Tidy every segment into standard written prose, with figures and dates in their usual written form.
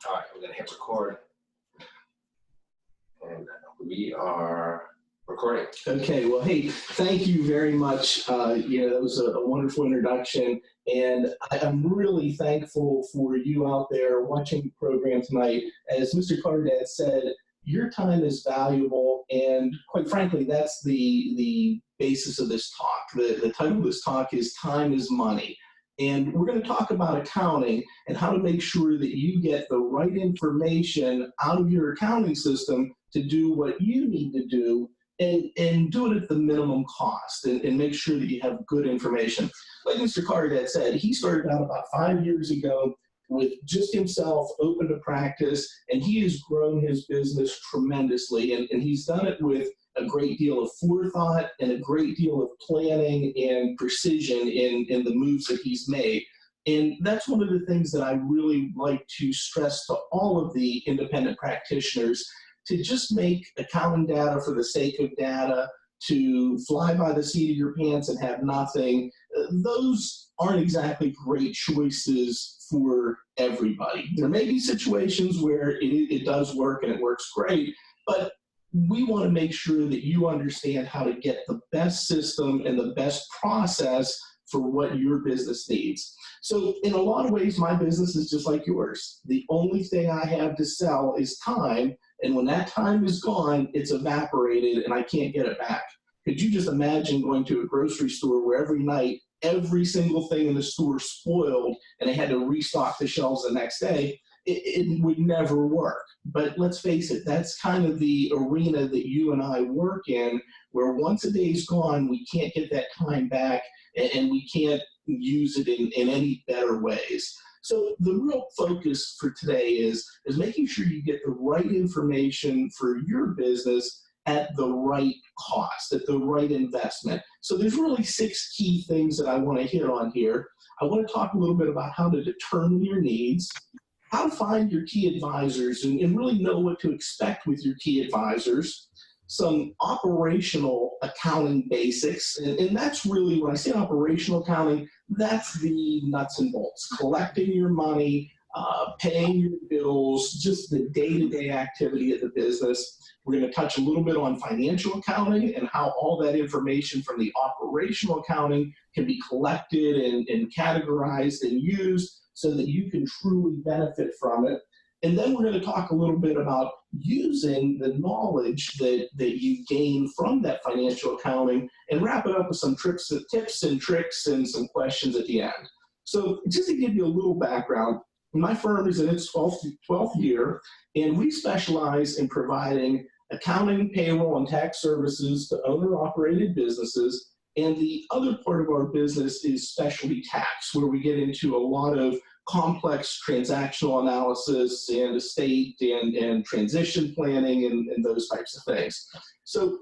All right, we're going to hit record. And we are recording. Okay, well, hey, thank you very much. That was a wonderful introduction. And I'm really thankful for you out there watching the program tonight. As Mr. Cardad said, your time is valuable. And quite frankly, that's the basis of this talk. The title of this talk is Time is Money. And we're going to talk about accounting and how to make sure that you get the right information out of your accounting system to do what you need to do and do it at the minimum cost and make sure that you have good information. Like Mr. Cardad said, he started out about 5 years ago with just himself, open to practice, and he has grown his business tremendously. And he's done it with a great deal of forethought and a great deal of planning and precision in the moves that he's made. And that's one of the things that I really like to stress to all of the independent practitioners, to just make accounting data for the sake of data, to fly by the seat of your pants and have nothing. Those aren't exactly great choices for everybody. There may be situations where it does work and it works great, but we want to make sure that you understand how to get the best system and the best process for what your business needs. So in a lot of ways, my business is just like yours. The only thing I have to sell is time. And when that time is gone, it's evaporated and I can't get it back. Could you just imagine going to a grocery store where every night, every single thing in the store spoiled and they had to restock the shelves the next day? It would never work. But let's face it, that's kind of the arena that you and I work in, where once a day's gone, we can't get that time back and we can't use it in any better ways. So the real focus for today is making sure you get the right information for your business at the right cost, at the right investment. So there's really 6 key things that I want to hit on here. I want to talk a little bit about how to determine your needs, how to find your key advisors and really know what to expect with your key advisors, some operational accounting basics, and that's really, when I say operational accounting, that's the nuts and bolts, collecting your money, paying your bills, just the day-to-day activity of the business. We're going to touch a little bit on financial accounting and how all that information from the operational accounting can be collected and categorized and used so that you can truly benefit from it. And then we're going to talk a little bit about using the knowledge that you gain from that financial accounting and wrap it up with some tips and tricks and some questions at the end. So just to give you a little background, my firm is in its 12th year, and we specialize in providing accounting, payroll, and tax services to owner-operated businesses. And the other part of our business is specialty tax, where we get into a lot of complex transactional analysis and estate and transition planning and those types of things. So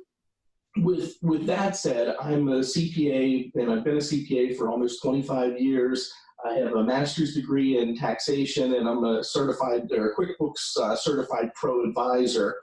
with that said, I'm a CPA, and I've been a CPA for almost 25 years. I have a master's degree in taxation, and I'm a certified QuickBooks certified pro advisor.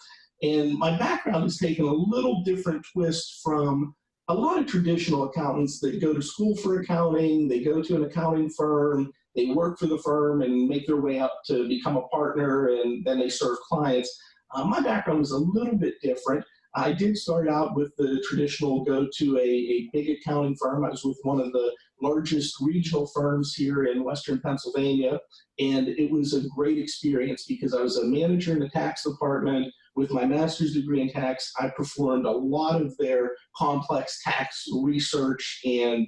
And my background has taken a little different twist from a lot of traditional accountants that go to school for accounting, they go to an accounting firm, they work for the firm and make their way up to become a partner, and then they serve clients. My background was a little bit different. I did start out with the traditional go to a big accounting firm. I was with one of the largest regional firms here in Western Pennsylvania, and it was a great experience because I was a manager in the tax department. With my master's degree in tax, I performed a lot of their complex tax research and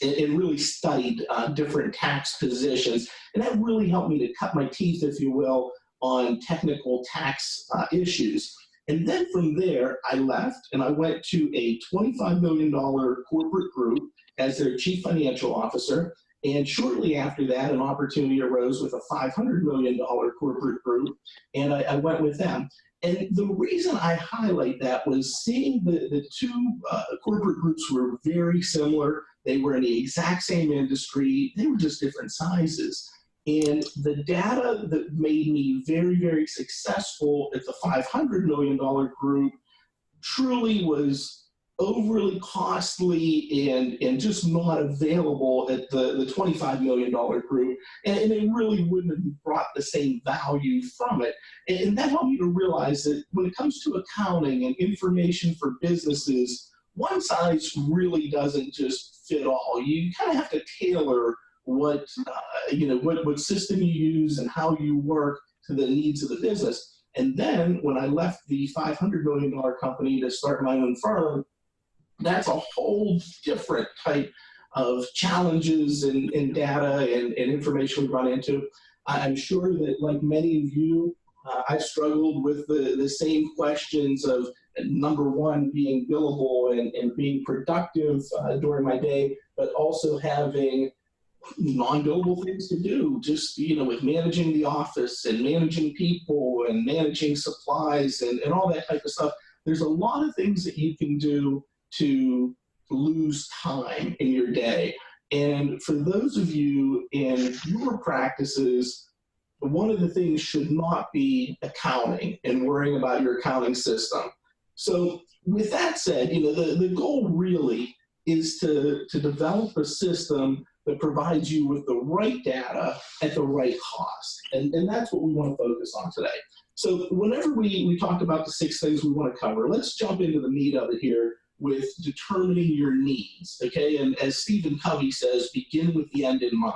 really studied different tax positions. And that really helped me to cut my teeth, if you will, on technical tax issues. And then from there, I left and I went to a $25 million corporate group as their chief financial officer. And shortly after that, an opportunity arose with a $500 million corporate group, and I went with them. And the reason I highlight that was seeing the two corporate groups were very similar. They were in the exact same industry. They were just different sizes. And the data that made me very, very successful at the $500 million group truly was overly costly and just not available at the $25 million group. And it really wouldn't have brought the same value from it. And that helped me to realize that when it comes to accounting and information for businesses, one size really doesn't just fit all. You kind of have to tailor what system you use and how you work to the needs of the business. And then when I left the $500 million company to start my own firm, that's a whole different type of challenges and data and information we run into. I'm sure that, like many of you, I've struggled with the same questions of, number one, being billable and being productive during my day, but also having non-billable things to do, just, with managing the office and managing people and managing supplies and all that type of stuff. There's a lot of things that you can do to lose time in your day. And for those of you in your practices, one of the things should not be accounting and worrying about your accounting system. So with that said, the goal really is to develop a system that provides you with the right data at the right cost. And that's what we want to focus on today. So whenever we talked about the 6 things we want to cover, let's jump into the meat of it here with determining your needs, okay? And as Stephen Covey says, begin with the end in mind.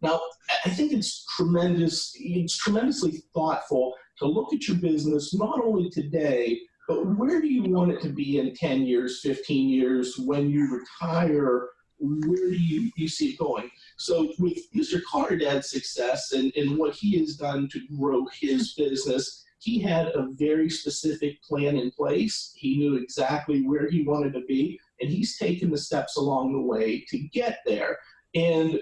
Now, I think it's tremendously thoughtful to look at your business not only today, but where do you want it to be in 10 years, 15 years, when you retire? Where do you see it going? So with Mr. Cotterdad's success and what he has done to grow his business, he had a very specific plan in place. He knew exactly where he wanted to be, and he's taken the steps along the way to get there. And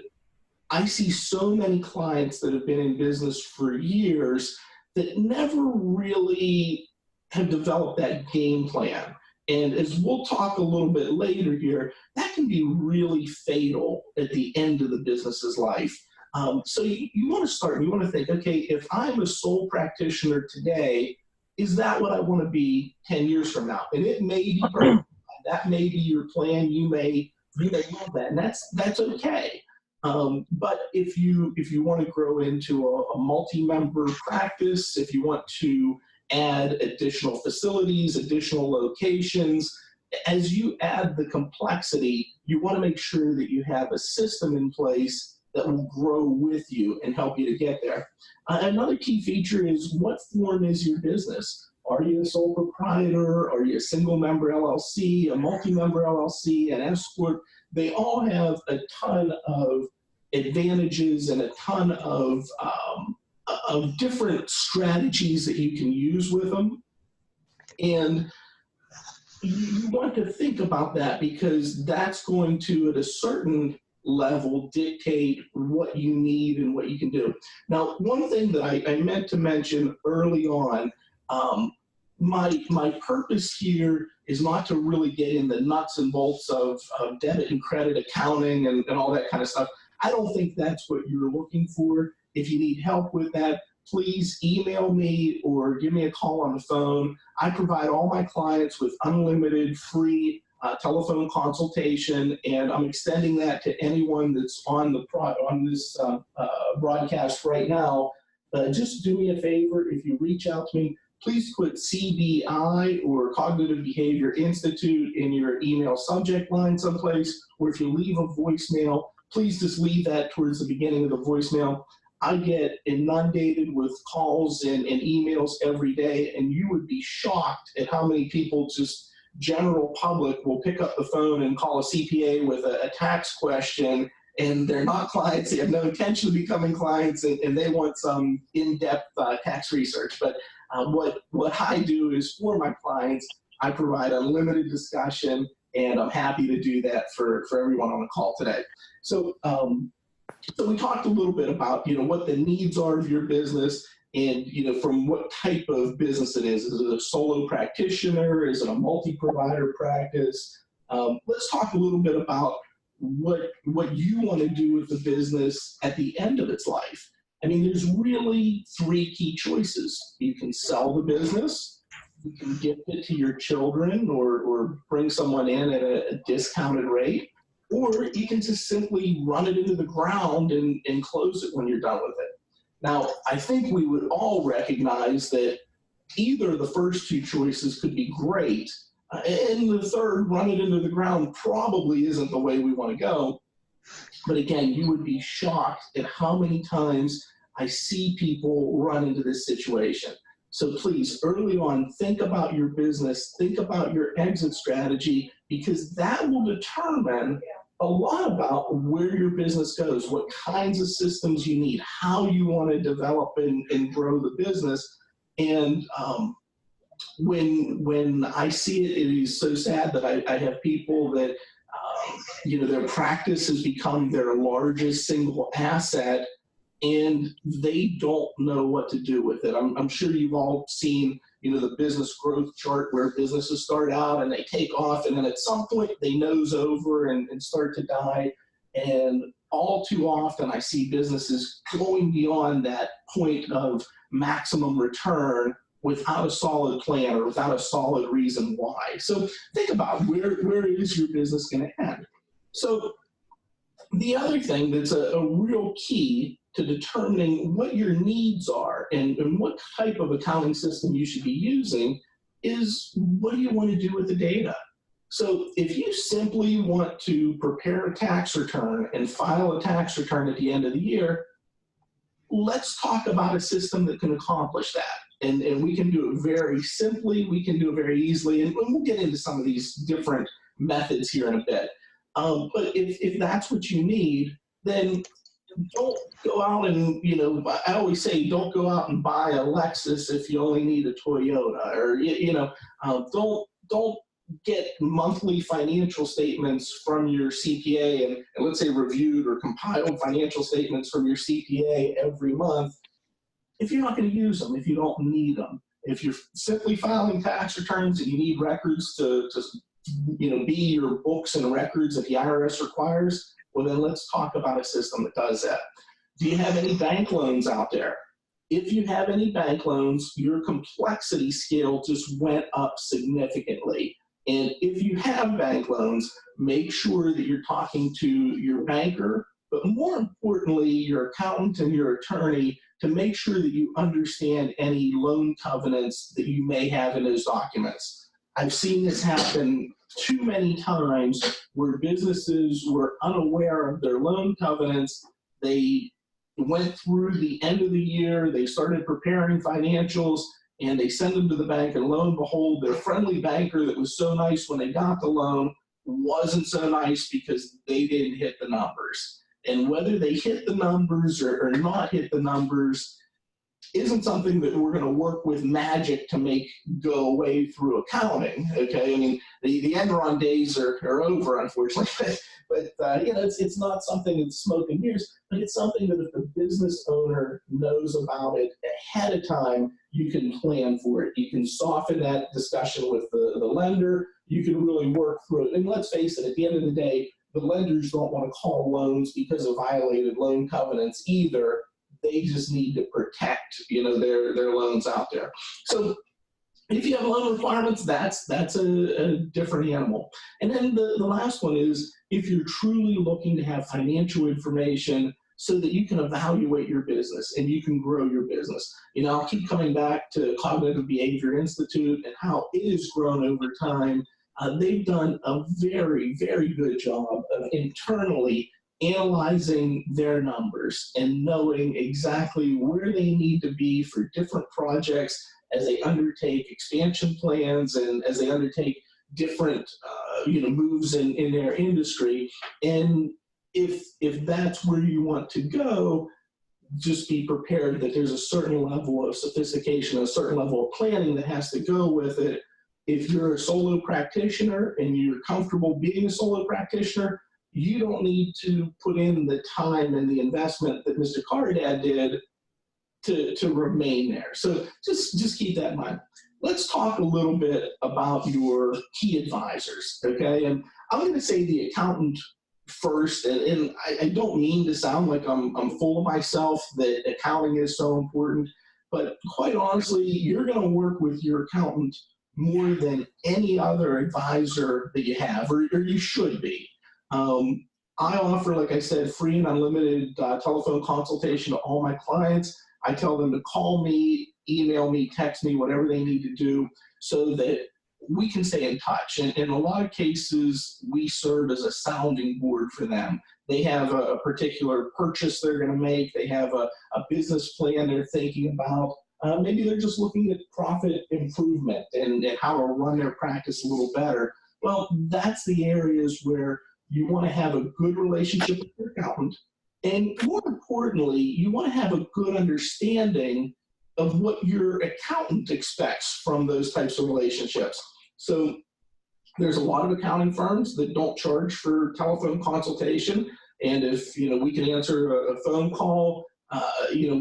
I see so many clients that have been in business for years that never really have developed that game plan. And as we'll talk a little bit later here, that can be really fatal at the end of the business's life. So you want to start, you want to think, okay, if I'm a sole practitioner today, is that what I want to be 10 years from now? And it may be perfect. That may be your plan. You may love that, and that's okay. But if you want to grow into a multi-member practice, if you want to add additional facilities, additional locations, as you add the complexity, you want to make sure that you have a system in place that will grow with you and help you to get there. Another key feature is, what form is your business? Are you a sole proprietor? Are you a single member LLC, a multi-member LLC, an S Corp? They all have a ton of advantages and a ton of different strategies that you can use with them. And you want to think about that, because that's going to, at a certain level, dictate what you need and what you can do. Now, one thing that I meant to mention early on, my purpose here is not to really get in the nuts and bolts of debit and credit accounting and all that kind of stuff. I don't think that's what you're looking for. If you need help with that, please email me or give me a call on the phone. I provide all my clients with unlimited free telephone consultation, and I'm extending that to anyone that's on this broadcast right now. Just do me a favor. If you reach out to me, please put CBI or Cognitive Behavior Institute in your email subject line someplace, or if you leave a voicemail, please just leave that towards the beginning of the voicemail. I get inundated with calls and emails every day, and you would be shocked at how many people, just general public, will pick up the phone and call a CPA with a tax question, and they're not clients. They have no intention of becoming clients, and they want some in-depth tax research. But what I do is, for my clients, I provide unlimited discussion, and I'm happy to do that for everyone on the call today. So we talked a little bit about, what the needs are of your business, and, from what type of business it is. Is it a solo practitioner? Is it a multi-provider practice? Let's talk a little bit about what you want to do with the business at the end of its life. I mean, there's really 3 key choices. You can sell the business, You can gift it to your children or bring someone in at a discounted rate, or you can just simply run it into the ground and close it when you're done with it. Now, I think we would all recognize that either the first two choices could be great, and the third, run it into the ground, probably isn't the way we want to go. But again, you would be shocked at how many times I see people run into this situation. So please, early on, think about your business, think about your exit strategy, because that will determine a lot about where your business goes, what kinds of systems you need, how you want to develop and grow the business. And when I see it, it is so sad that I have people that, their practice has become their largest single asset, and they don't know what to do with it. I'm sure you've all seen, the business growth chart where businesses start out and they take off, and then at some point they nose over and start to die. And all too often I see businesses going beyond that point of maximum return without a solid plan or without a solid reason why. So think about where is your business going to end? So the other thing that's a real key to determining what your needs are and what type of accounting system you should be using is, what do you want to do with the data? So if you simply want to prepare a tax return and file a tax return at the end of the year, let's talk about a system that can accomplish that. And we can do it very simply, we can do it very easily, and we'll get into some of these different methods here in a bit. But if that's what you need, then don't go out and, I always say, don't go out and buy a Lexus if you only need a Toyota, or, don't get monthly financial statements from your CPA and let's say reviewed or compiled financial statements from your CPA every month if you're not going to use them, if you don't need them. If you're simply filing tax returns and you need records to be your books and records that the IRS requires, well, then let's talk about a system that does that. Do you have any bank loans out there? If you have any bank loans, your complexity scale just went up significantly. And if you have bank loans, make sure that you're talking to your banker, but more importantly, your accountant and your attorney, to make sure that you understand any loan covenants that you may have in those documents. I've seen this happen too many times where businesses were unaware of their loan covenants. They went through the end of the year, they started preparing financials, and they send them to the bank, and lo and behold, their friendly banker that was so nice when they got the loan wasn't so nice because they didn't hit the numbers. And whether they hit the numbers or not hit the numbers isn't something that we're going to work with magic to make go away through accounting. Okay, I mean the Enron days are over, unfortunately. But it's not something that's smoke and mirrors, but it's something that if the business owner knows about it ahead of time, you can plan for it. You can soften that discussion with the lender. You can really work through it. And let's face it, at the end of the day, the lenders don't want to call loans because of violated loan covenants either. They just need to protect, their loans out there. So if you have loan requirements, that's a different animal. And then the last one is, if you're truly looking to have financial information so that you can evaluate your business and you can grow your business. I'll keep coming back to Cognitive Behavior Institute and how it has grown over time. They've done a very, very good job of internally analyzing their numbers and knowing exactly where they need to be for different projects as they undertake expansion plans and as they undertake different moves in their industry. And if that's where you want to go, just be prepared that there's a certain level of sophistication, a certain level of planning that has to go with it. If you're a solo practitioner and you're comfortable being a solo practitioner, you don't need to put in the time and the investment that Mr. Cardad did to remain there. So just keep that in mind. Let's talk a little bit about your key advisors, okay? And I'm going to say the accountant first, and I don't mean to sound like I'm full of myself that accounting is so important, but quite honestly, you're going to work with your accountant more than any other advisor that you have, or you should be. I offer, like I said, free and unlimited telephone consultation to all my clients. I tell them to call me, email me, text me, whatever they need to do so that we can stay in touch. And in a lot of cases, we serve as a sounding board for them. They have a particular purchase they're going to make. They have a business plan they're thinking about. Maybe they're just looking at profit improvement and how to run their practice a little better. Well, that's the areas where you want to have a good relationship with your accountant. And more importantly, you want to have a good understanding of what your accountant expects from those types of relationships. So there's a lot of accounting firms that don't charge for telephone consultation. And if we can answer a phone call,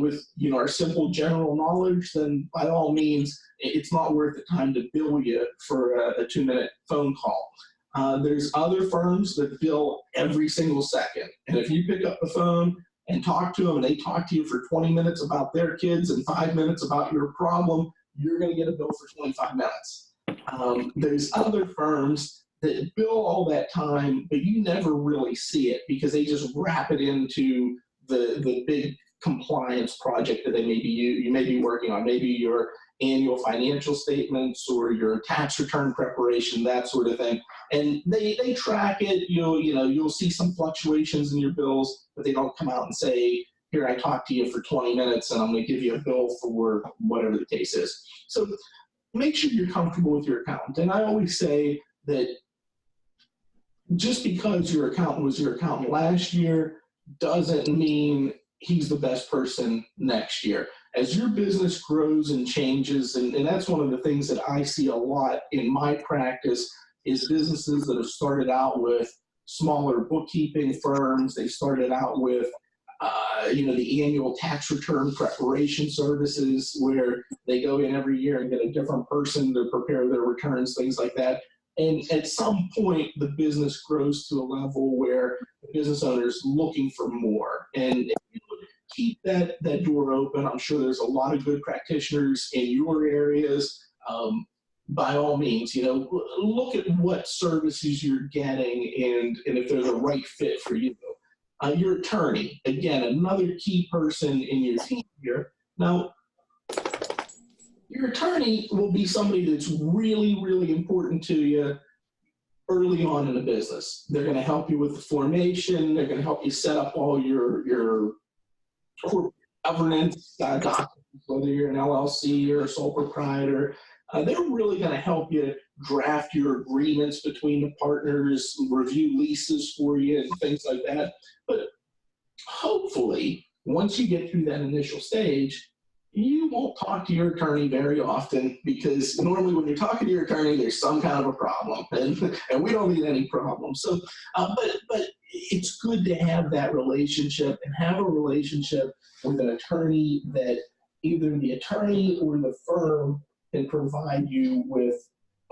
with our simple general knowledge, then by all means, it's not worth the time to bill you for a 2-minute phone call. There's other firms that bill every single second. And if you pick up the phone and talk to them and they talk to you for 20 minutes about their kids and 5 minutes about your problem, you're going to get a bill for 25 minutes. There's other firms that bill all that time, but you never really see it because they just wrap it into the big compliance project that you may be working on, maybe your annual financial statements or your tax return preparation, that sort of thing. And they track it. You'll see some fluctuations in your bills, but they don't come out and say, here, I talked to you for 20 minutes and I'm going to give you a bill for whatever the case is. So make sure you're comfortable with your accountant. And I always say that just because your accountant was your accountant last year doesn't mean he's the best person next year. As your business grows and changes, and that's one of the things that I see a lot in my practice, is businesses that have started out with smaller bookkeeping firms. They started out with the annual tax return preparation services where they go in every year and get a different person to prepare their returns, things like that. And at some point, the business grows to a level where the business owner is looking for more. And if you keep that door open, I'm sure there's a lot of good practitioners in your areas. By all means, look at what services you're getting and if they're the right fit for you. Your attorney, again, another key person in your team here. Now, your attorney will be somebody that's really, really important to you early on in the business. They're going to help you with the formation. They're going to help you set up all your corporate governance documents, whether you're an LLC or a sole proprietor. They're really going to help you draft your agreements between the partners, review leases for you, and things like that. But hopefully, once you get through that initial stage, you won't talk to your attorney very often because normally when you're talking to your attorney, there's some kind of a problem, and we don't need any problems. So, but it's good to have that relationship and have a relationship with an attorney that either the attorney or the firm can provide you with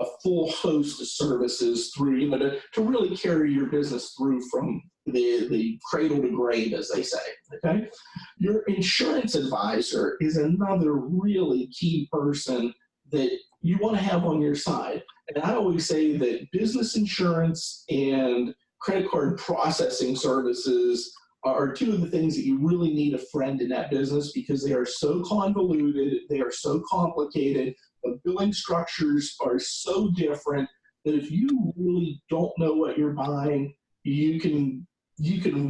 a full host of services through, to really carry your business through from the cradle to grave, as they say, okay? Your insurance advisor is another really key person that you want to have on your side. And I always say that business insurance and credit card processing services are two of the things that you really need a friend in that business because they are so convoluted, they are so complicated, the billing structures are so different that if you really don't know what you're buying, you can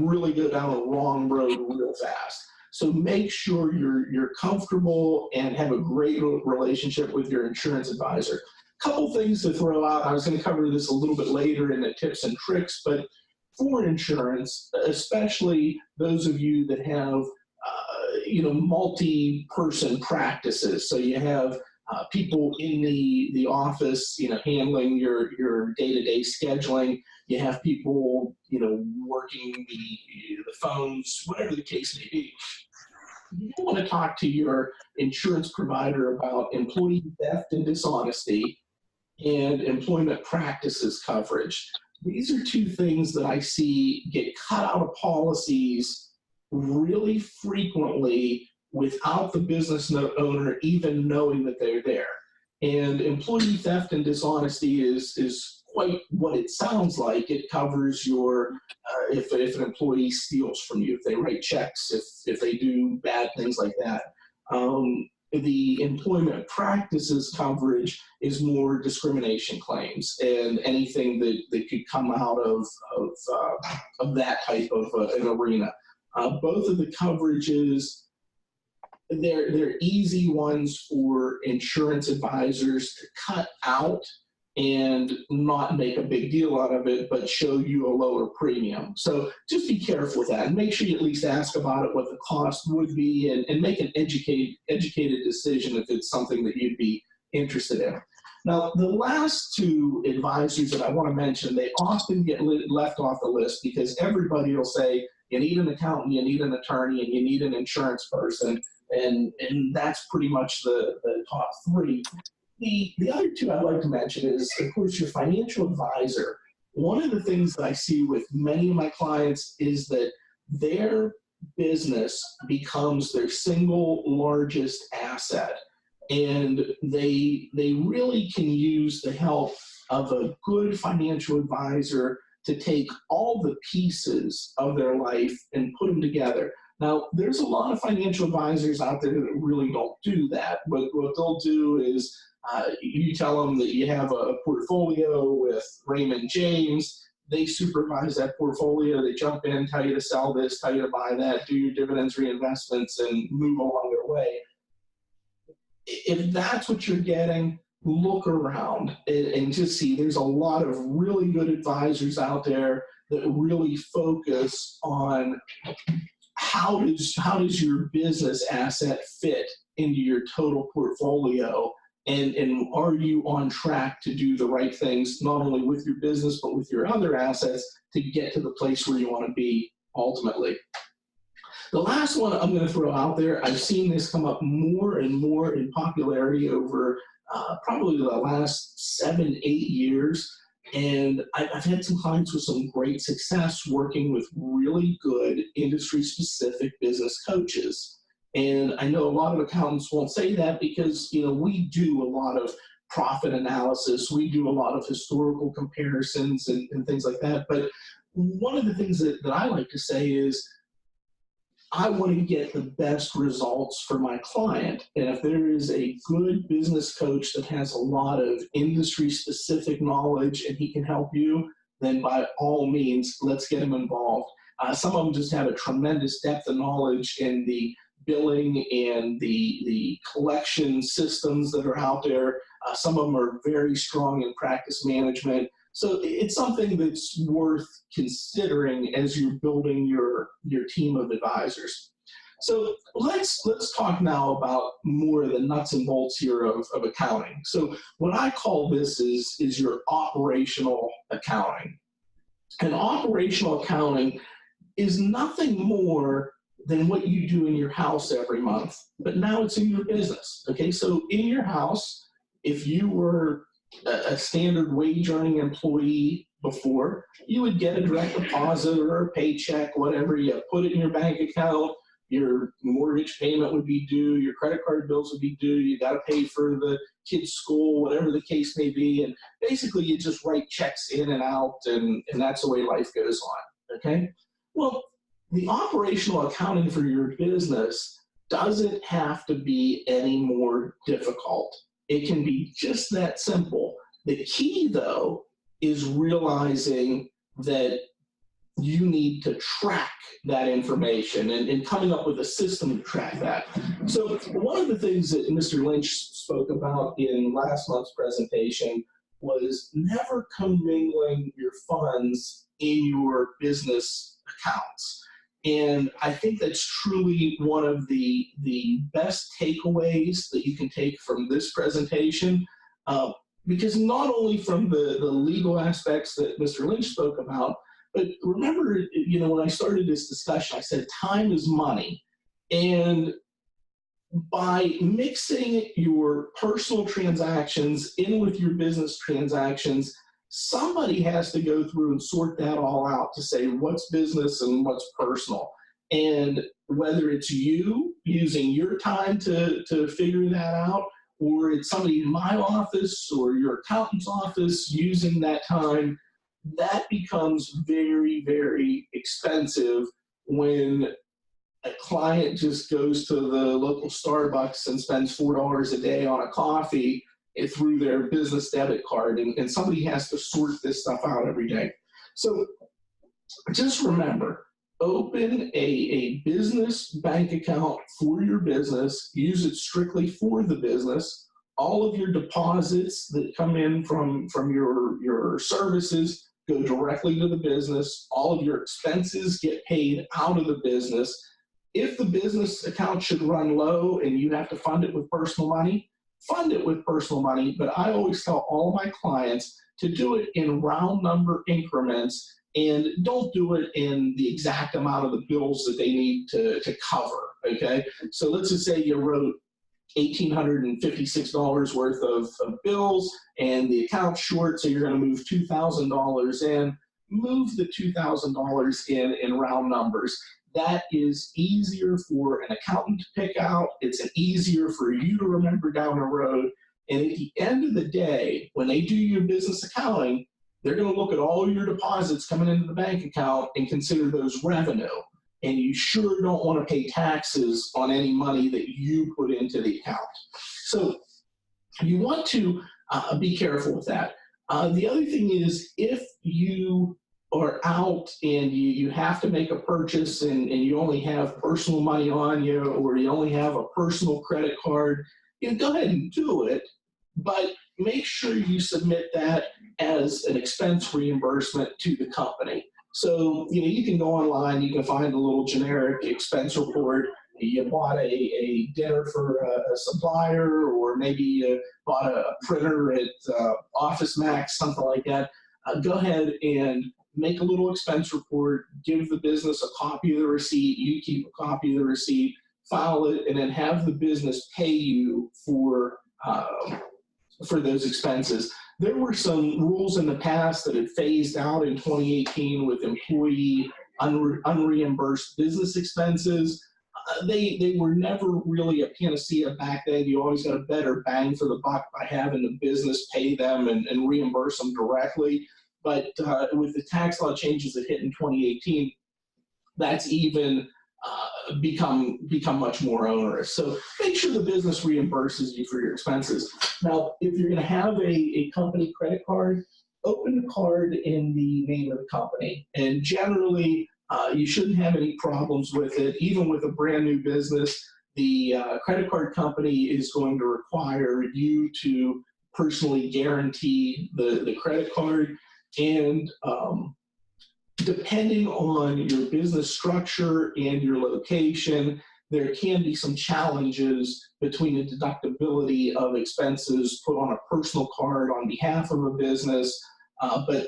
really go down a wrong road real fast. So make sure you're comfortable and have a great relationship with your insurance advisor. Couple things to throw out. I was going to cover this a little bit later in the tips and tricks, but for insurance, especially those of you that have multi-person practices. So you have people in the office, handling your day-to-day scheduling. You have people, working the phones, whatever the case may be. You want to talk to your insurance provider about employee theft and dishonesty and employment practices coverage. These are two things that I see get cut out of policies really frequently without the business owner even knowing that they're there. And employee theft and dishonesty is quite what it sounds like. It covers your, if an employee steals from you, if they write checks, if they do bad things like that. The employment practices coverage is more discrimination claims and anything that could come out of that type of an arena. Both of the coverages, they're easy ones for insurance advisors to cut out and not make a big deal out of it, but show you a lower premium. So just be careful with that and make sure you at least ask about it, what the cost would be, and make an educated decision if it's something that you'd be interested in. Now, the last two advisors that I want to mention, they often get left off the list because everybody will say, you need an accountant, you need an attorney, and you need an insurance person, and that's pretty much the top three. The other two I'd like to mention is, of course, your financial advisor. One of the things that I see with many of my clients is that their business becomes their single largest asset, and they really can use the help of a good financial advisor to take all the pieces of their life and put them together. Now, there's a lot of financial advisors out there that really don't do that. But what they'll do is you tell them that you have a portfolio with Raymond James. They supervise that portfolio. They jump in, tell you to sell this, tell you to buy that, do your dividends, reinvestments, and move along their way. If that's what you're getting, look around and just see there's a lot of really good advisors out there that really focus on how does your business asset fit into your total portfolio, and are you on track to do the right things not only with your business but with your other assets to get to the place where you want to be ultimately. The last one I'm going to throw out there, I've seen this come up more and more in popularity over probably the last 7-8 years. And I've had some clients with some great success working with really good industry-specific business coaches. And I know a lot of accountants won't say that because, you know, we do a lot of profit analysis. We do a lot of historical comparisons and things like that. But one of the things that I like to say is, I want to get the best results for my client. And if there is a good business coach that has a lot of industry-specific knowledge and he can help you, then by all means, let's get him involved. Some of them just have a tremendous depth of knowledge in the billing and the collection systems that are out there. Some of them are very strong in practice management. So it's something that's worth considering as you're building your team of advisors. So let's talk now about more of the nuts and bolts here of accounting. So what I call this is your operational accounting. And operational accounting is nothing more than what you do in your house every month, but now it's in your business. Okay, so in your house, if you were a standard wage earning employee before, you would get a direct deposit or a paycheck, whatever. You put it in your bank account, your mortgage payment would be due, your credit card bills would be due, you got to pay for the kids' school, whatever the case may be. And basically you just write checks in and out, and that's the way life goes on. Okay? Well, the operational accounting for your business doesn't have to be any more difficult. It can be just that simple. The key, though, is realizing that you need to track that information and coming up with a system to track that. So one of the things that Mr. Lynch spoke about in last month's presentation was never commingling your funds in your business accounts. And I think that's truly one of the best takeaways that you can take from this presentation, because not only from the legal aspects that Mr. Lynch spoke about, but remember, you know, when I started this discussion, I said time is money. And by mixing your personal transactions in with your business transactions, somebody has to go through and sort that all out to say what's business and what's personal. And whether it's you using your time to figure that out, or it's somebody in my office or your accountant's office using that time, that becomes very, very expensive when a client just goes to the local Starbucks and spends $4 a day on a coffee through their business debit card, and somebody has to sort this stuff out every day. So just remember, open a business bank account for your business, use it strictly for the business. All of your deposits that come in from your services go directly to the business. All of your expenses get paid out of the business. If the business account should run low and you have to fund it with personal money, fund it with personal money. But I always tell all my clients to do it in round number increments, and don't do it in the exact amount of the bills that they need to cover, okay? So let's just say you wrote $1,856 worth of bills and the account's short, so you're going to move $2,000 in. Move the $2,000 in round numbers. That is easier for an accountant to pick out. It's easier for you to remember down the road. And at the end of the day, when they do your business accounting, they're going to look at all your deposits coming into the bank account and consider those revenue. And you sure don't want to pay taxes on any money that you put into the account. So you want to be careful with that. The other thing is, if you are out and you have to make a purchase and you only have personal money on you, or you only have a personal credit card, go ahead and do it, but make sure you submit that as an expense reimbursement to the company. So, you can go online, you can find a little generic expense report. You bought a dinner for a supplier, or maybe you bought a printer at Office Max, something like that. Go ahead and make a little expense report, give the business a copy of the receipt, you keep a copy of the receipt, file it, and then have the business pay you for those expenses. There were some rules in the past that had phased out in 2018 with employee unreimbursed business expenses. They were never really a panacea back then. You always got a better bang for the buck by having the business pay them and reimburse them directly. But with the tax law changes that hit in 2018, that's even become much more onerous. So make sure the business reimburses you for your expenses. Now, if you're going to have a company credit card, open the card in the name of the company. And generally, you shouldn't have any problems with it. Even with a brand new business, the credit card company is going to require you to personally guarantee the credit card. And depending on your business structure and your location, there can be some challenges between the deductibility of expenses put on a personal card on behalf of a business. But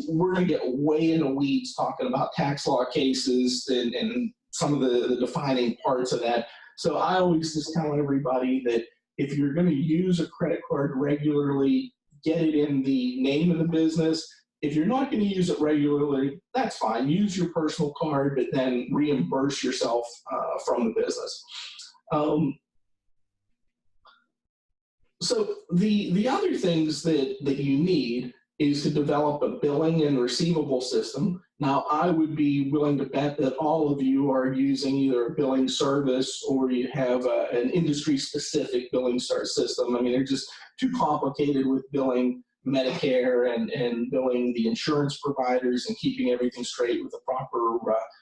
we're going to get way in the weeds talking about tax law cases and some of the defining parts of that. So I always just tell everybody that if you're going to use a credit card regularly, get it in the name of the business. If you're not going to use it regularly, that's fine. Use your personal card, but then reimburse yourself from the business. So the other things that you need is to develop a billing and receivable system. Now, I would be willing to bet that all of you are using either a billing service or you have an industry-specific billing system. I mean, they're just too complicated with billing Medicare and billing the insurance providers and keeping everything straight with the proper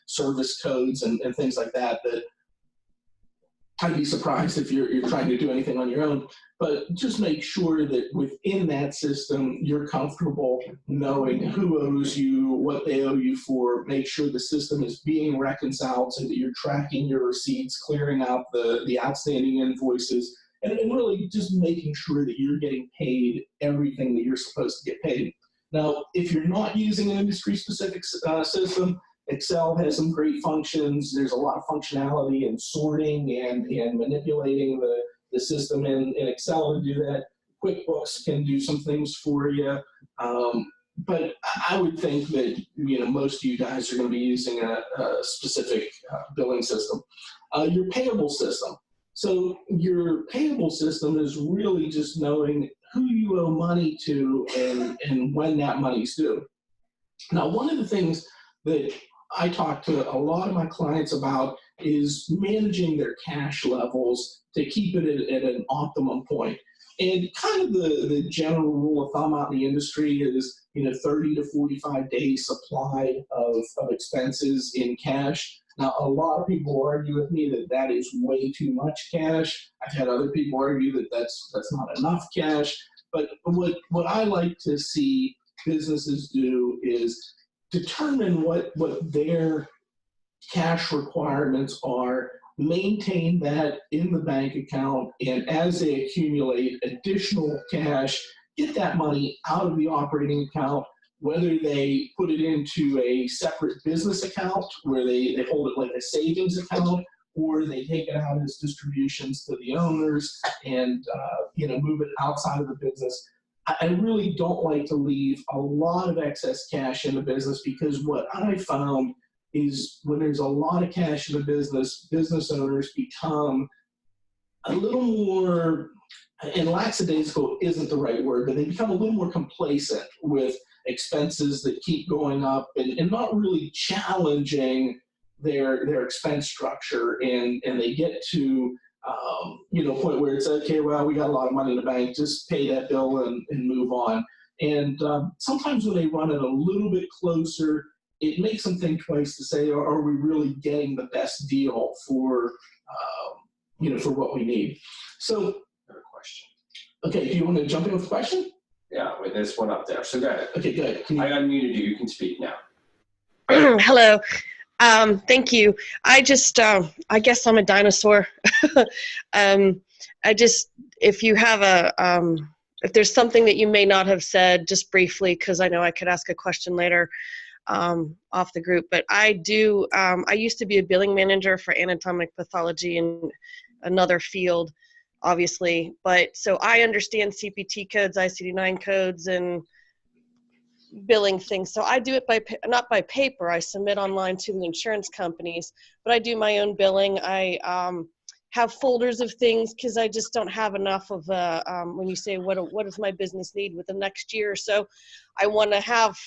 service codes and things like that, that I'd be surprised if you're trying to do anything on your own. But just make sure that within that system, you're comfortable knowing who owes you, what they owe you for. Make sure the system is being reconciled so that you're tracking your receipts, clearing out the outstanding invoices, and really just making sure that you're getting paid everything that you're supposed to get paid. Now, if you're not using an industry-specific system, Excel has some great functions. There's a lot of functionality in sorting and manipulating the system in Excel to do that. QuickBooks can do some things for you. but I would think that, most of you guys are going to be using a specific billing system. Your payable system. So your payable system is really just knowing who you owe money to and when that money's due. Now, one of the things that I talk to a lot of my clients about is managing their cash levels to keep it at an optimum point. And kind of the general rule of thumb out in the industry is, 30 to 45 days supply of expenses in cash. Now, a lot of people argue with me that that is way too much cash. I've had other people argue that that's not enough cash. But what I like to see businesses do is determine what their cash requirements are, maintain that in the bank account, and as they accumulate additional cash, get that money out of the operating account, whether they put it into a separate business account where they hold it like a savings account, or they take it out as distributions to the owners and move it outside of the business. I really don't like to leave a lot of excess cash in the business, because what I found is when there's a lot of cash in the business, business owners become a little more, and lackadaisical isn't the right word, but they become a little more complacent with expenses that keep going up and not really challenging their expense structure, and they get to a point where it's okay, well, we got a lot of money in the bank, just pay that bill and move on. And sometimes when they run it a little bit closer, it makes them think twice to say, are we really getting the best deal for for what we need? So, I have a question. Okay, do you want to jump in with a question? Yeah, wait, there's one up there. So go ahead. Okay, good. I unmuted you. You can speak now. Hello. Thank you. I guess I'm a dinosaur. If you have if there's something that you may not have said, just briefly, because I know I could ask a question later off the group, but I used to be a billing manager for anatomic pathology in another field, obviously, but so I understand CPT codes, ICD-9 codes, and billing things. So I do it not by paper. I submit online to the insurance companies, but I do my own billing. I have folders of things because I just don't have enough of when you say what does my business need with the next year or so, I want to have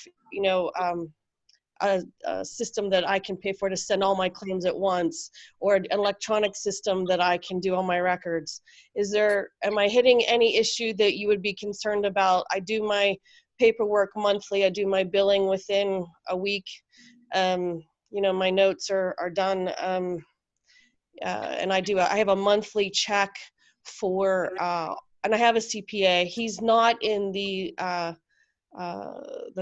a system that I can pay for to send all my claims at once, or an electronic system that I can do all my records. Am I hitting any issue that you would be concerned about? I do my paperwork monthly. I do my billing within a week. My notes are done. And I have a monthly check for, and I have a CPA. He's not in the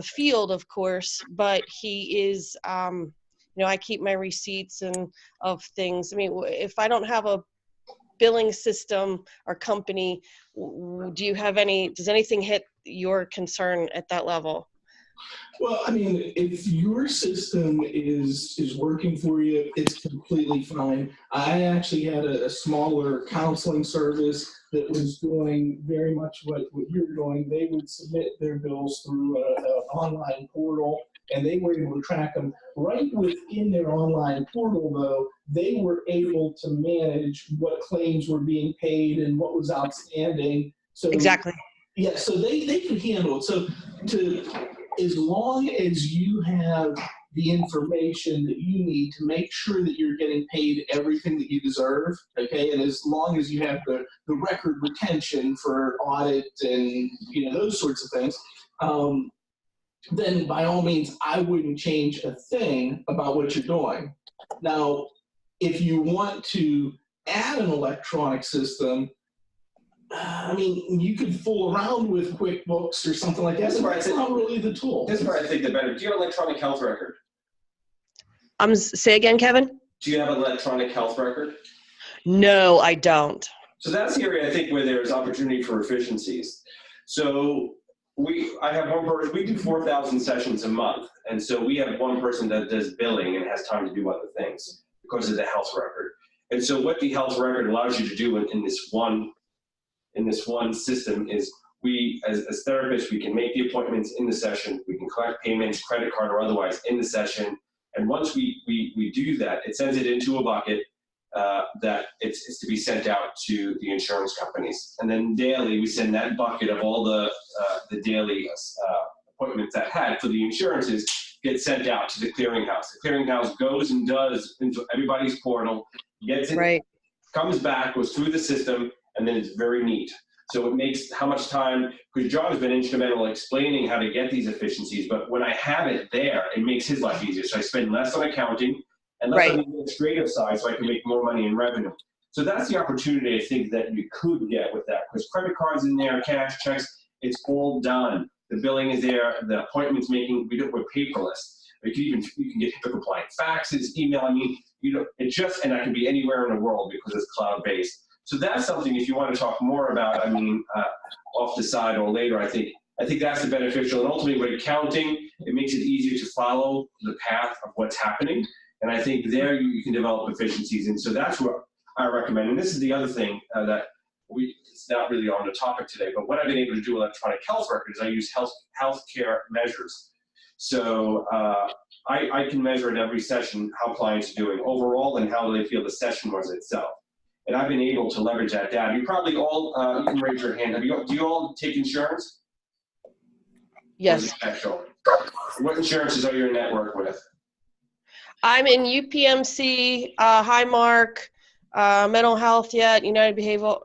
field, of course, but he is, I keep my receipts and of things. I mean, if I don't have a billing system or company, does anything hit your concern at that level? Well, I mean, if your system is working for you, it's completely fine. I actually had a smaller counseling service that was doing very much what you're doing. They would submit their bills through an online portal, and they were able to track them. Right within their online portal, though, they were able to manage what claims were being paid and what was outstanding. So exactly. Yeah, so they could handle it. So as long as you have the information that you need to make sure that you're getting paid everything that you deserve, okay, and as long as you have the record retention for audit and those sorts of things, then by all means, I wouldn't change a thing about what you're doing. Now, if you want to add an electronic system, I mean, you could fool around with QuickBooks or something like that, but that's not really the tool. This is where I think the better. Do you have an electronic health record? Say again, Kevin? Do you have an electronic health record? No, I don't. So that's the area I think where there's opportunity for efficiencies. So I have one person, we do 4,000 sessions a month. And so we have one person that does billing and has time to do other things because of the health record. And so what the health record allows you to do in this one system is we, as therapists, we can make the appointments in the session, we can collect payments, credit card or otherwise, in the session. And once we do that, it sends it into a bucket that it's to be sent out to the insurance companies. And then daily, we send that bucket of all the daily appointments that had for the insurances get sent out to the clearinghouse. The clearinghouse goes and does into everybody's portal, gets it, Right. comes back, goes through the system, and then it's very neat. So it makes how much time, because John has been instrumental in explaining how to get these efficiencies, but when I have it there, it makes his life easier. So I spend less on accounting and less on the administrative side, so I can make more money in revenue. So that's the opportunity I think that you could get with that, because credit cards in there, cash checks, it's all done. The billing is there, the appointments making, we're paperless. You can get HIPAA compliant faxes, email, I mean, it just, and that can be anywhere in the world because it's cloud-based. So that's something, if you want to talk more about, I mean, off the side or later, I think that's the beneficial. And ultimately with accounting, it makes it easier to follow the path of what's happening. And I think there you can develop efficiencies. And so that's what I recommend. And this is the other thing that it's not really on the topic today, but what I've been able to do with electronic health records, I use healthcare measures. So I can measure in every session how clients are doing overall and how they feel the session was itself. And I've been able to leverage that data. You probably all, you can raise your hand. Do you all take insurance? Yes. What insurances are you in network with? I'm in UPMC, Highmark, Mental Health yet, United Behavioral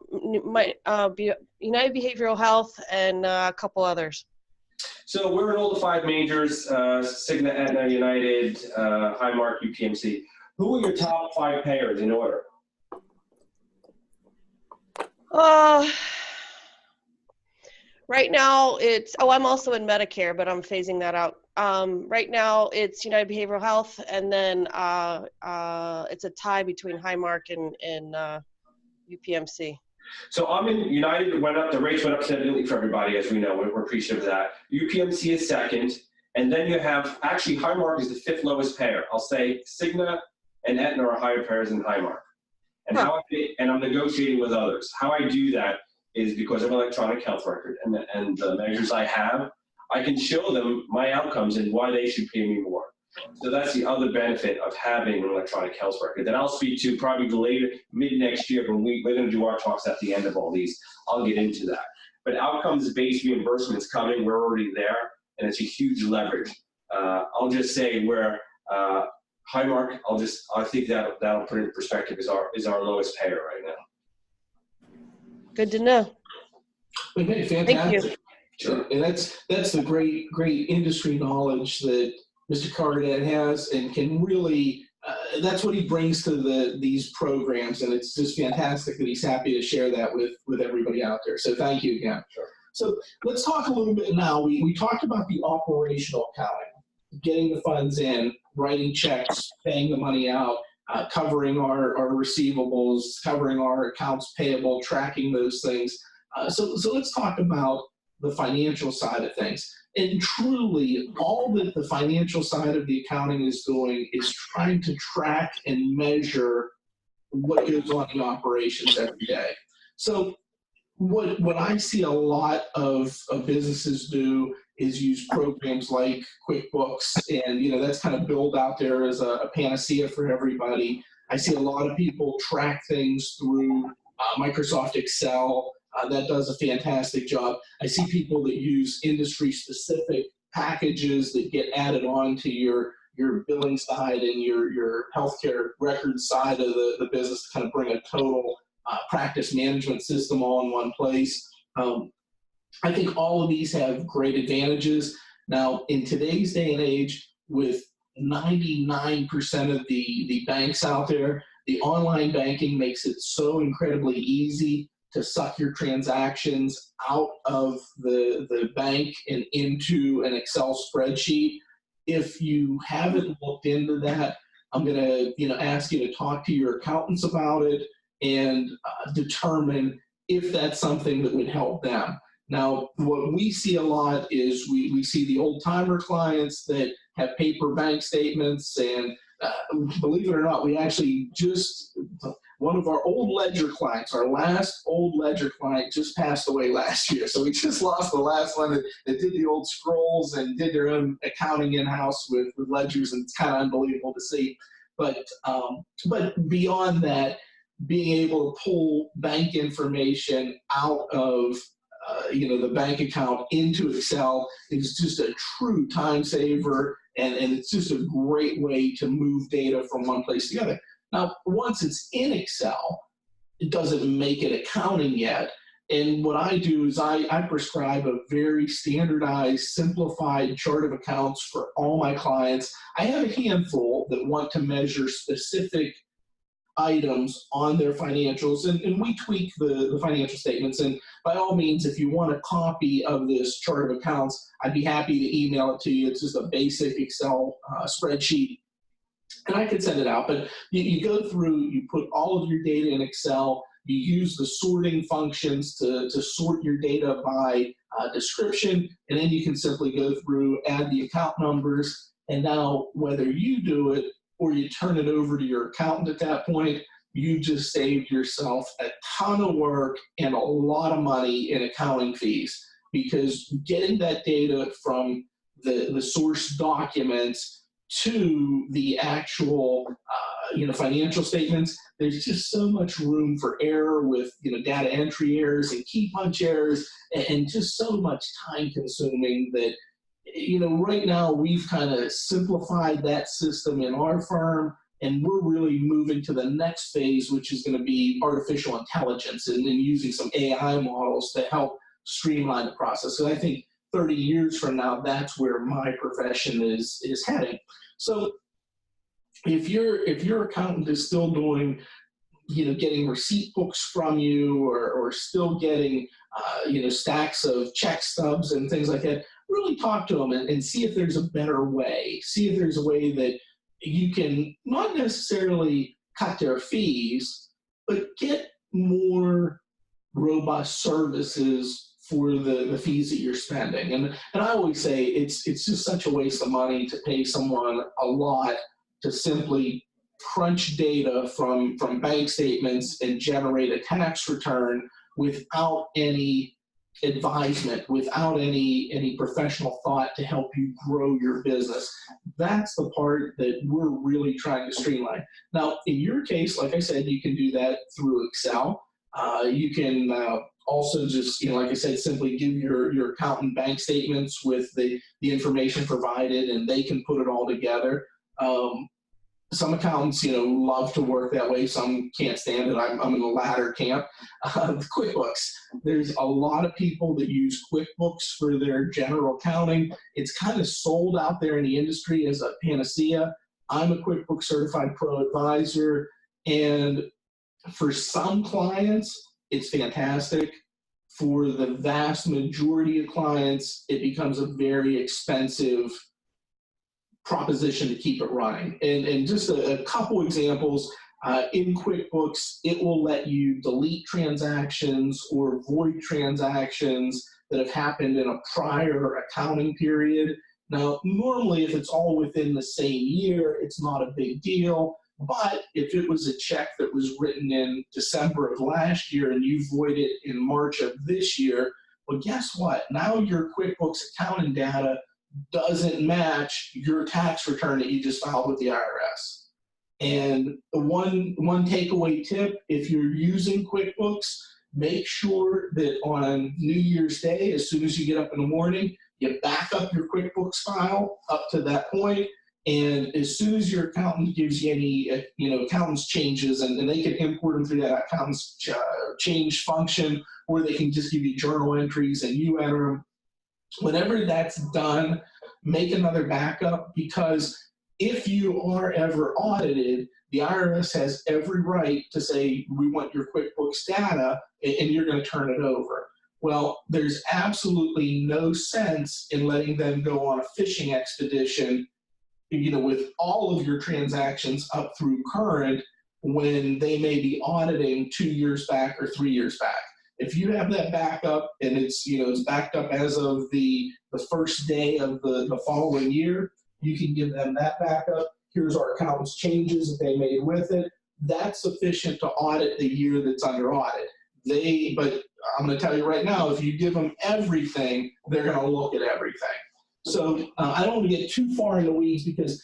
Health, and a couple others. So we're in all the 5 majors, Cigna, Aetna, United, Highmark, UPMC. Who are your top 5 payers in order? Right now it's, I'm also in Medicare, but I'm phasing that out. Right now it's United Behavioral Health, and then it's a tie between Highmark and UPMC. So I'm in United. The rates went up significantly for everybody, as we know. We're appreciative of that. UPMC is second, and then you have, actually Highmark is the 5th lowest payer. I'll say Cigna and Aetna are higher payers than Highmark. And and I'm negotiating with others. How I do that is because of electronic health record and the measures I have, I can show them my outcomes and why they should pay me more. So that's the other benefit of having an electronic health record that I'll speak to probably later, mid next year, when we're going to do our talks at the end of all these. I'll get into that. But outcomes-based reimbursements coming, we're already there, and it's a huge leverage. I'll just say where Highmark, I think that'll put it in perspective, is our lowest payer right now. Good to know. Okay, fantastic. Thank you. Sure. And that's the great industry knowledge that Mr. Cardet has, and can really, that's what he brings to these programs, and it's just fantastic that he's happy to share that with everybody out there. So thank you again. Sure. So let's talk a little bit now. We talked about the operational accounting, getting the funds in, writing checks, paying the money out, covering our receivables, covering our accounts payable, tracking those things. So let's talk about the financial side of things. And truly, all that the financial side of the accounting is doing is trying to track and measure what goes on in operations every day. So what I see a lot of businesses do is use programs like QuickBooks, and that's kind of billed out there as a panacea for everybody. I see a lot of people track things through Microsoft Excel. That does a fantastic job. I see people that use industry-specific packages that get added on to your billing side and your healthcare record side of the business to kind of bring a total practice management system all in one place. I think all of these have great advantages. Now, in today's day and age, with 99% of the banks out there, the online banking makes it so incredibly easy to suck your transactions out of the bank and into an Excel spreadsheet. If you haven't looked into that, I'm going to ask you to talk to your accountants about it and determine if that's something that would help them. Now, what we see a lot is we see the old-timer clients that have paper bank statements, and believe it or not, we actually just one of our old ledger clients, our last old ledger client, just passed away last year. So we just lost the last one that did the old scrolls and did their own accounting in-house with ledgers, and it's kind of unbelievable to see. But beyond that, being able to pull bank information out of the bank account into Excel is just a true time saver, and it's just a great way to move data from one place to the other. Now, once it's in Excel, it doesn't make it accounting yet. And what I do is I prescribe a very standardized, simplified chart of accounts for all my clients. I have a handful that want to measure specific items on their financials, and we tweak the financial statements. And by all means, if you want a copy of this chart of accounts, I'd be happy to email it to you. It's just a basic Excel spreadsheet, and I could send it out. But you go through, you put all of your data in Excel, you use the sorting functions to sort your data by description, and then you can simply go through, add the account numbers, and now whether you do it or you turn it over to your accountant at that point, you just saved yourself a ton of work and a lot of money in accounting fees, because getting that data from the source documents to the actual financial statements, there's just so much room for error with data entry errors and key punch errors, and just so much time consuming that right now we've kind of simplified that system in our firm, and we're really moving to the next phase, which is going to be artificial intelligence and then using some AI models to help streamline the process. So I think 30 years from now, that's where my profession is heading. So if your accountant is still doing, getting receipt books from you, or still getting, stacks of check stubs and things like that, really talk to them and see if there's a better way. See if there's a way that you can not necessarily cut their fees, but get more robust services for the fees that you're spending. And I always say it's just such a waste of money to pay someone a lot to simply crunch data from bank statements and generate a tax return without any advisement, without any professional thought to help you grow your business. That's the part that we're really trying to streamline. Now, in your case, like I said, you can do that through Excel. You can also just, like I said, simply give your accountant bank statements with the information provided, and they can put it all together. Some accountants, love to work that way. Some can't stand it. I'm in the latter camp. QuickBooks. There's a lot of people that use QuickBooks for their general accounting. It's kind of sold out there in the industry as a panacea. I'm a QuickBooks certified pro advisor, and for some clients, it's fantastic. For the vast majority of clients, it becomes a very expensive proposition to keep it running. And just a couple examples, in QuickBooks, it will let you delete transactions or void transactions that have happened in a prior accounting period. Now, normally, if it's all within the same year, it's not a big deal. But if it was a check that was written in December of last year and you void it in March of this year, well, guess what? Now your QuickBooks accounting data doesn't match your tax return that you just filed with the IRS. And the one takeaway tip, if you're using QuickBooks, make sure that on New Year's Day, as soon as you get up in the morning, you back up your QuickBooks file up to that point. And as soon as your accountant gives you any, accountant's changes, and they can import them through that accountant's change function, or they can just give you journal entries and you enter them. Whenever that's done, make another backup, because if you are ever audited, the IRS has every right to say, we want your QuickBooks data, and you're going to turn it over. Well, there's absolutely no sense in letting them go on a fishing expedition, with all of your transactions up through current, when they may be auditing 2 years back or 3 years back. If you have that backup and it's backed up as of the first day of the following year, you can give them that backup. Here's our accountant's changes that they made with it. that's sufficient to audit the year that's under audit. But I'm going to tell you right now, if you give them everything, they're going to look at everything. So I don't want to get too far in the weeds because,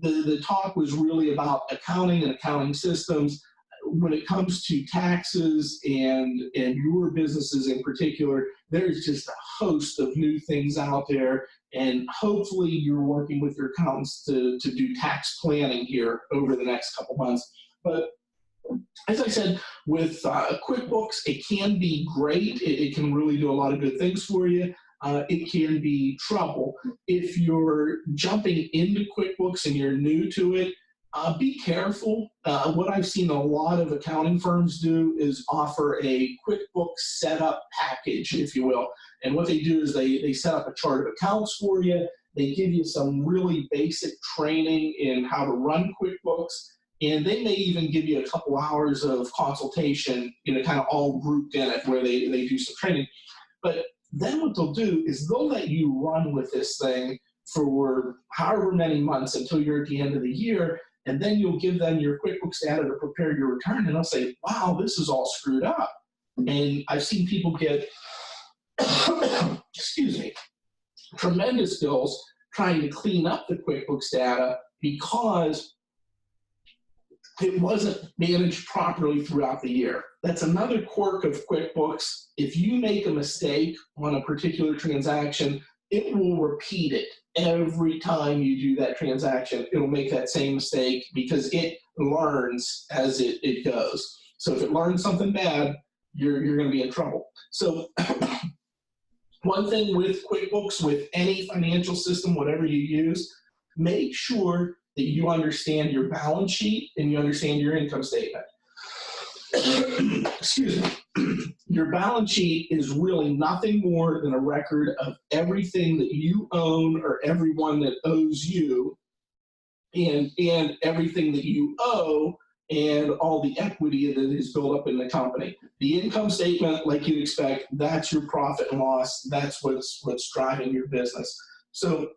the talk was really about accounting and accounting systems. When it comes to taxes and your businesses in particular, there's just a host of new things out there, and hopefully you're working with your accountants to do tax planning here over the next couple months. But as I said, with QuickBooks, it can be great. It can really do a lot of good things for you. It can be trouble. If you're jumping into QuickBooks and you're new to it, be careful. What I've seen a lot of accounting firms do is offer a QuickBooks setup package, if you will. And what they do is they set up a chart of accounts for you. They give you some really basic training in how to run QuickBooks. And they may even give you a couple hours of consultation, kind of all grouped in it where they do some training. But then what they'll do is they'll let you run with this thing for however many months until you're at the end of the year. And then you'll give them your QuickBooks data to prepare your return. And they'll say, wow, this is all screwed up. And I've seen people get, excuse me, tremendous bills trying to clean up the QuickBooks data because it wasn't managed properly throughout the year. That's another quirk of QuickBooks. If you make a mistake on a particular transaction, it will repeat it every time you do that transaction. It'll make that same mistake because it learns as it goes. So if it learns something bad, you're going to be in trouble. So one thing with QuickBooks, with any financial system, whatever you use, make sure that you understand your balance sheet and you understand your income statement. Excuse me. Your balance sheet is really nothing more than a record of everything that you own or everyone that owes you, and everything that you owe and all the equity that is built up in the company. The income statement, like you'd expect, that's your profit and loss. That's what's driving your business. So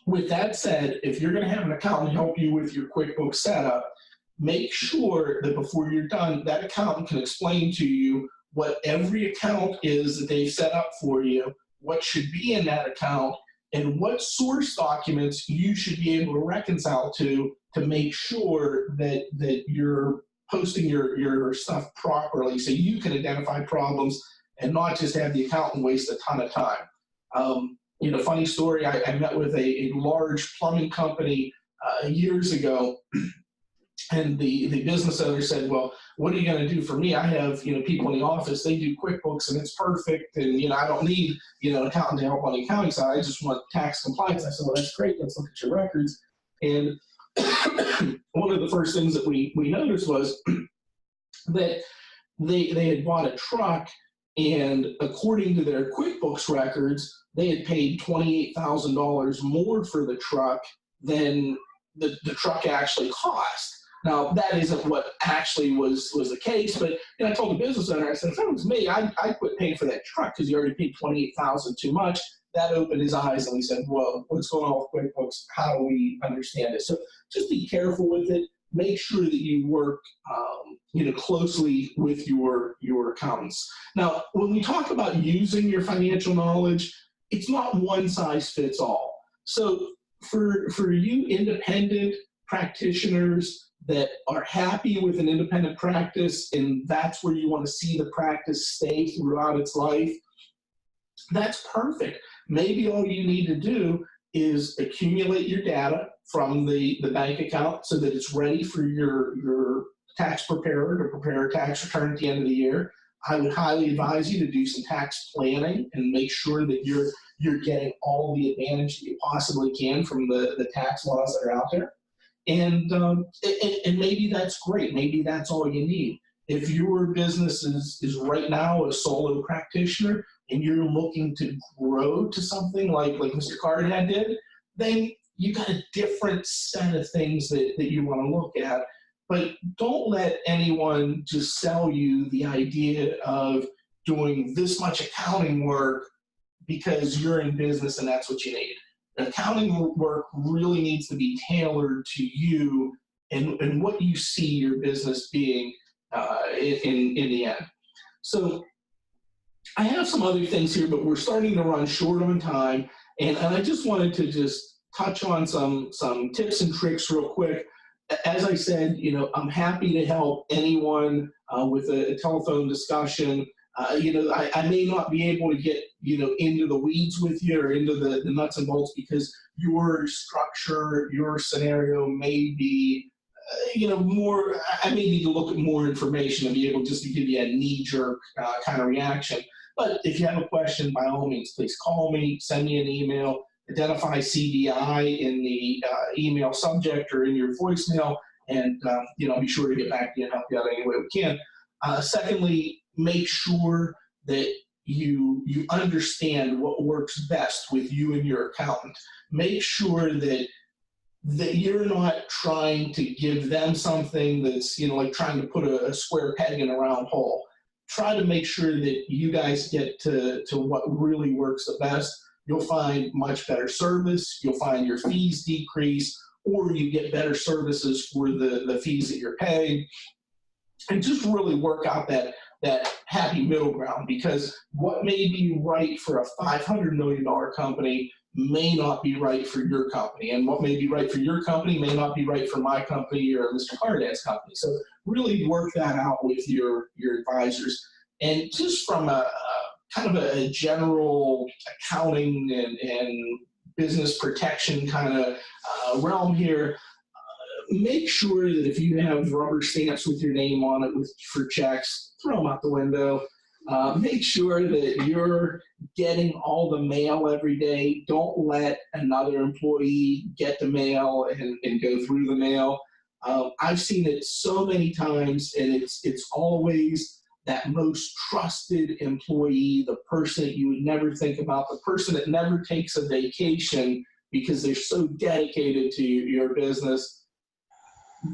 with that said, if you're going to have an accountant help you with your QuickBooks setup, make sure that before you're done, that accountant can explain to you what every account is that they've set up for you, what should be in that account, and what source documents you should be able to reconcile to make sure that you're posting your stuff properly so you can identify problems and not just have the accountant waste a ton of time. Funny story, I met with a large plumbing company years ago, and the business owner said, well, what are you going to do for me? I have, people in the office, they do QuickBooks and it's perfect. And, I don't need, an accountant to help on the accounting side. I just want tax compliance. I said, well, that's great. Let's look at your records. And one of the first things that we noticed was that they had bought a truck, and according to their QuickBooks records, they had paid $28,000 more for the truck than the truck actually cost. Now, that isn't what actually was the case, but I told the business owner, I said, if it was me, I'd quit paying for that truck because you already paid $28,000 too much. That opened his eyes, and we said, well, what's going on with QuickBooks? How do we understand it? So just be careful with it. Make sure that you work closely with your accountants. Now, when we talk about using your financial knowledge, it's not one size fits all. So for you independent practitioners that are happy with an independent practice and that's where you want to see the practice stay throughout its life, that's perfect. Maybe all you need to do is accumulate your data from the bank account so that it's ready for your tax preparer to prepare a tax return at the end of the year. I would highly advise you to do some tax planning and make sure that you're getting all the advantage that you possibly can from the tax laws that are out there. And maybe that's great. Maybe that's all you need. If your business is right now a solo practitioner and you're looking to grow to something like Mr. Cardad did, then you got a different set of things that you want to look at. But don't let anyone just sell you the idea of doing this much accounting work because you're in business and that's what you need. Accounting work really needs to be tailored to you and what you see your business being in the end. So I have some other things here, but we're starting to run short on time, and I just wanted to just touch on some tips and tricks real quick. As I said, I'm happy to help anyone with a telephone discussion. I may not be able to get, into the weeds with you or into the nuts and bolts because your structure, your scenario may be, more, I may need to look at more information to be able just to give you a knee-jerk kind of reaction. But if you have a question, by all means, please call me, send me an email, identify CDI in the email subject or in your voicemail, and I'll be sure to get back to you and help you out any way we can. Secondly, make sure that you understand what works best with you and your accountant. Make sure that you're not trying to give them something that's, like trying to put a square peg in a round hole. Try to make sure that you guys get to what really works the best. You'll find much better service, you'll find your fees decrease, or you get better services for the fees that you're paying. And just really work out that happy middle ground, because what may be right for a $500 million company may not be right for your company. And what may be right for your company may not be right for my company or Mr. Cardad's company. So really work that out with your advisors. And just from a kind of a general accounting and business protection kind of realm here, make sure that if you have rubber stamps with your name on it for checks, throw them out the window. Make sure that you're getting all the mail every day. Don't let another employee get the mail and go through the mail. I've seen it so many times, and it's always that most trusted employee, the person that you would never think about, the person that never takes a vacation because they're so dedicated to your business.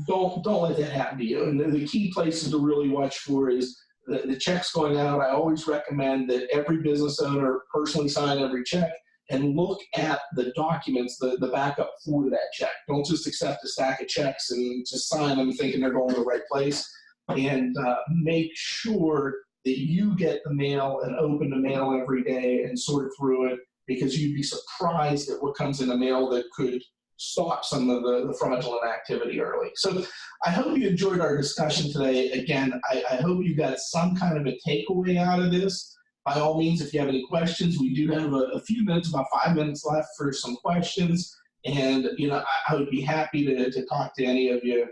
Don't let that happen to you. And the key places to really watch for is the checks going out. I always recommend that every business owner personally sign every check and look at the documents, the backup for that check. Don't just accept a stack of checks and just sign them thinking they're going to the right place. And make sure that you get the mail and open the mail every day and sort through it, because you'd be surprised at what comes in the mail that could stop some of the fraudulent activity early. So I hope you enjoyed our discussion today. Again, I hope you got some kind of a takeaway out of this. By all means, if you have any questions, we do have a few minutes, about 5 minutes left for some questions. And, I would be happy to talk to any of you,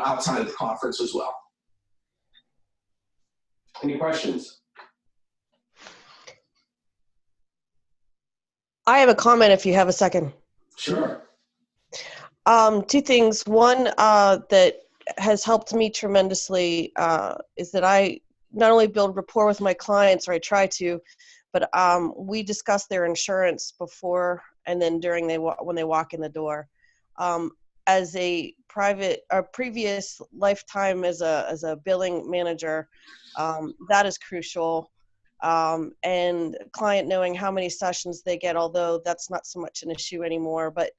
outside of the conference as well. Any questions? I have a comment if you have a second. Sure. Two things. One that has helped me tremendously is that I not only build rapport with my clients, or I try to, but we discuss their insurance before and then during when they walk in the door. As a previous lifetime as a billing manager, that is crucial. And client knowing how many sessions they get, although that's not so much an issue anymore, but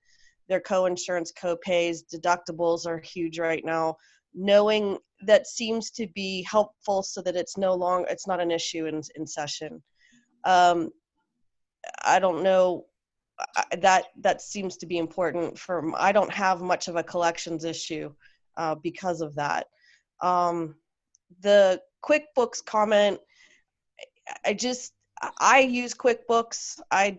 their co-insurance, co-pays, deductibles are huge right now. Knowing that seems to be helpful so that it's not an issue in session. I don't know, that seems to be important I don't have much of a collections issue because of that. The QuickBooks comment, I use QuickBooks. I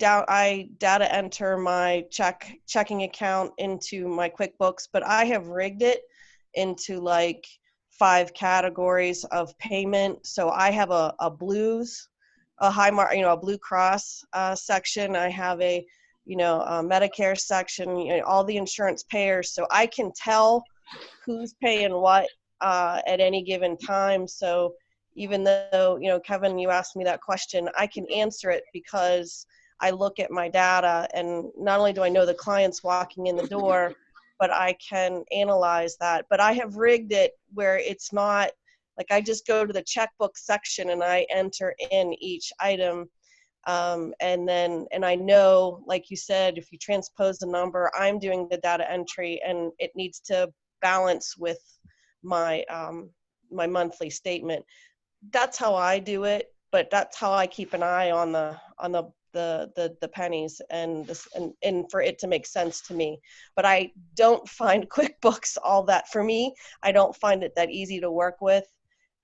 data enter my checking account into my QuickBooks, but I have rigged it into like 5 categories of payment. So I have a blues, a Blue Cross section. I have a Medicare section, all the insurance payers. So I can tell who's paying what at any given time. So even though, Kevin, you asked me that question, I can answer it because I look at my data, and not only do I know the clients walking in the door, but I can analyze that. But I have rigged it where it's not like I just go to the checkbook section and I enter in each item. And I know, like you said, if you transpose the number, I'm doing the data entry and it needs to balance with my my monthly statement. That's how I do it, but that's how I keep an eye on the pennies and this and for it to make sense to me. But I don't find QuickBooks all that, for me, I don't find it that easy to work with.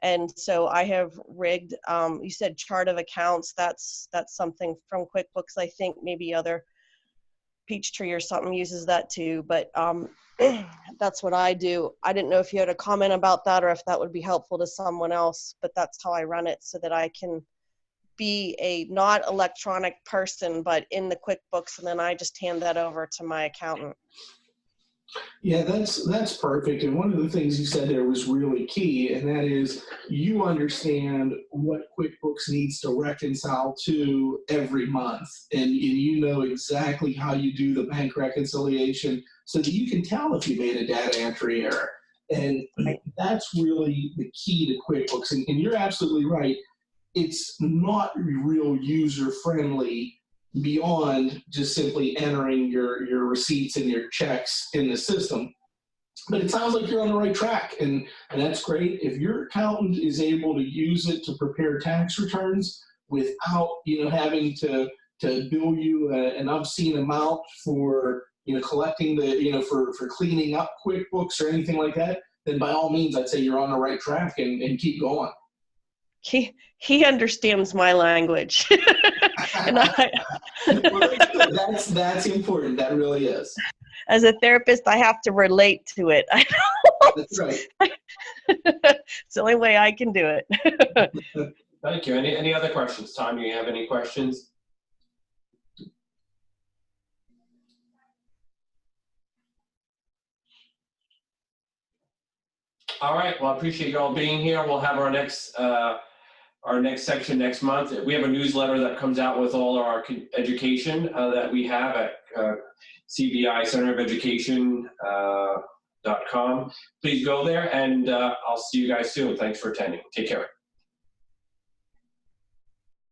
And so I have rigged, you said chart of accounts, that's something from QuickBooks. I think maybe other Peachtree or something uses that too, but that's what I do. I didn't know if you had a comment about that or if that would be helpful to someone else, but that's how I run it so that I can be a not electronic person, but in the QuickBooks, and then I just hand that over to my accountant. Yeah, that's perfect. And one of the things you said there was really key, and that is you understand what QuickBooks needs to reconcile to every month, and you know exactly how you do the bank reconciliation so that you can tell if you made a data entry error. And that's really the key to QuickBooks. And you're absolutely right. It's not real user friendly beyond just simply entering your receipts and your checks in the system. But it sounds like you're on the right track, and that's great. If your accountant is able to use it to prepare tax returns without having to bill you an obscene amount for collecting the for cleaning up QuickBooks or anything like that, then by all means I'd say you're on the right track and keep going. He understands my language. And Well, that's important. That really is. As a therapist, I have to relate to it. I know. That's right. It's the only way I can do it. Thank you. Any other questions? Tom, do you have any questions? All right. Well, I appreciate you all being here. We'll have our next section next month. We have a newsletter that comes out with all our education that we have at CBI Center of Education.com. Please go there, and I'll see you guys soon. Thanks for attending. Take care.